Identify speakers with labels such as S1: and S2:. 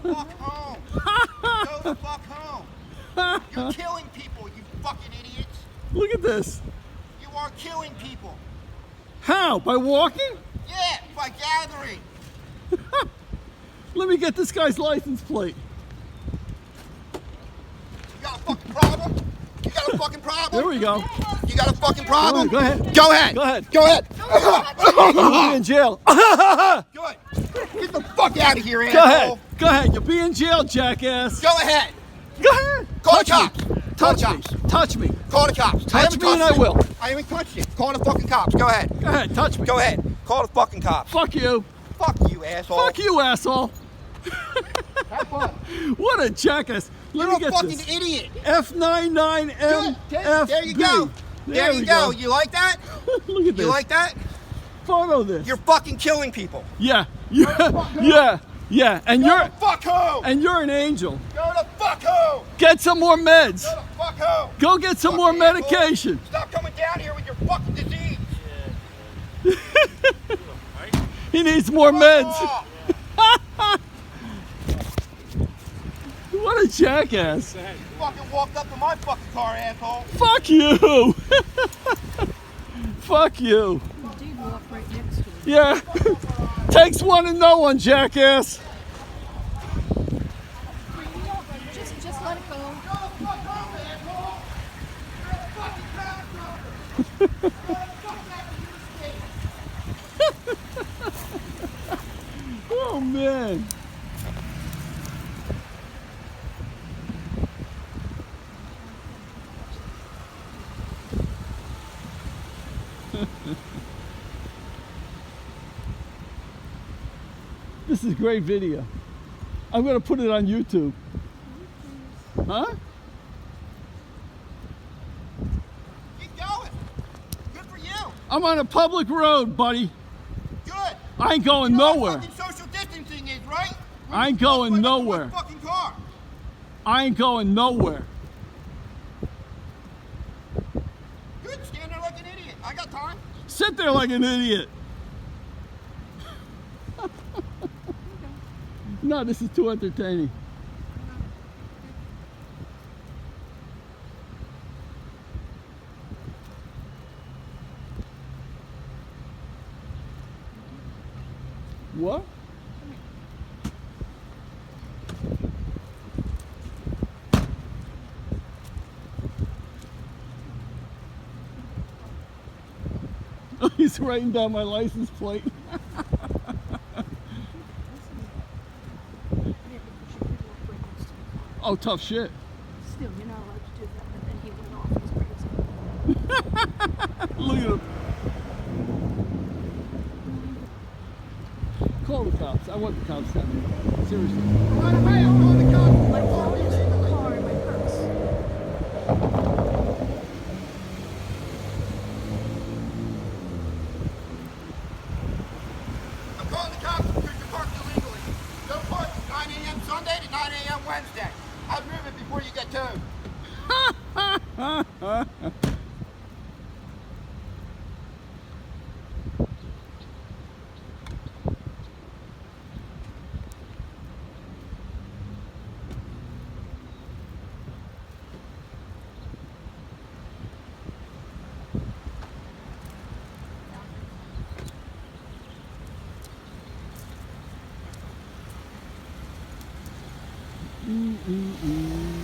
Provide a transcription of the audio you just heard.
S1: fuck home. Go the fuck home. You're killing people, you fucking idiots.
S2: Look at this.
S1: You are killing people.
S2: How? By walking?
S1: Yeah, by gathering.
S2: Let me get this guy's license plate.
S1: You got a fucking problem? You got a fucking problem?
S2: There we go.
S1: You got a fucking problem?
S2: Go ahead.
S1: Go ahead.
S2: Go ahead.
S1: Go ahead.
S2: You'll be in jail.
S1: Good. Get the fuck out of here,
S2: Go
S1: asshole.
S2: ahead. Go ahead. You'll be in jail, jackass.
S1: Go ahead.
S2: Go ahead.
S1: Call the
S2: Touch
S1: cops.
S2: me.
S1: Call
S2: Touch
S1: the
S2: me.
S1: cops.
S2: Touch me.
S1: Call the cops.
S2: Touch me and I will.
S1: I haven't touched you. Call the fucking cops. Go ahead.
S2: Go ahead. Touch me.
S1: Go ahead. Call the fucking cops.
S2: Fuck you.
S1: Fuck you, asshole.
S2: Fuck you, asshole.
S1: Have fun.
S2: What a jackass. Let
S1: You're
S2: me
S1: a
S2: get
S1: fucking
S2: this.
S1: idiot.
S2: F99MFB.
S1: There you go. There you go. You like that?
S2: Look at this.
S1: You like that?
S2: Photo this.
S1: You're fucking killing people.
S2: Yeah. Yeah. Yeah. And
S1: Go
S2: you're
S1: the fuck home.
S2: and you're an angel.
S1: Go the fuck home.
S2: Get some more meds.
S1: Go the fuck home.
S2: Go get some more
S1: Fucking asshole.
S2: medication.
S1: Stop coming down here with your fucking disease.
S2: He needs more meds.
S1: off.
S2: What a jackass.
S1: You fucking walked up to my fucking car, asshole.
S2: Fuck you. Fuck you.
S3: You did walk right next to it.
S2: Yeah. Takes one to know one, jackass.
S3: Just let it go.
S1: Go the fuck home, asshole. You're a fucking cocksucker. Go the fuck out of your state.
S2: Oh man. This is a great video. I'm going to put it on YouTube. Huh?
S1: Keep going. Good for you.
S2: I'm on a public road, buddy.
S1: Good.
S2: I ain't going
S1: You know
S2: nowhere.
S1: what fucking social distancing is, right?
S2: I ain't going
S1: Right up to
S2: nowhere.
S1: my fucking car.
S2: I ain't going nowhere.
S1: Good. Stand there like an idiot. I got time.
S2: Sit there like an idiot. No, this is too entertaining. What? Oh, he's writing down my license plate. Oh, tough shit.
S3: Still, you're not allowed to do that. But then he went off. He's crazy.
S2: Look at him. Call the cops. I want the cops down here. Seriously.
S1: Right away. I'm calling the cops.
S3: My phone is in the car in my purse.
S1: I'm calling the cops because you're parked illegally. Don't park 9 a.m. Sunday to 9 a.m. Wednesday. I'll move it before you get towed.
S2: Mm-mm-mm.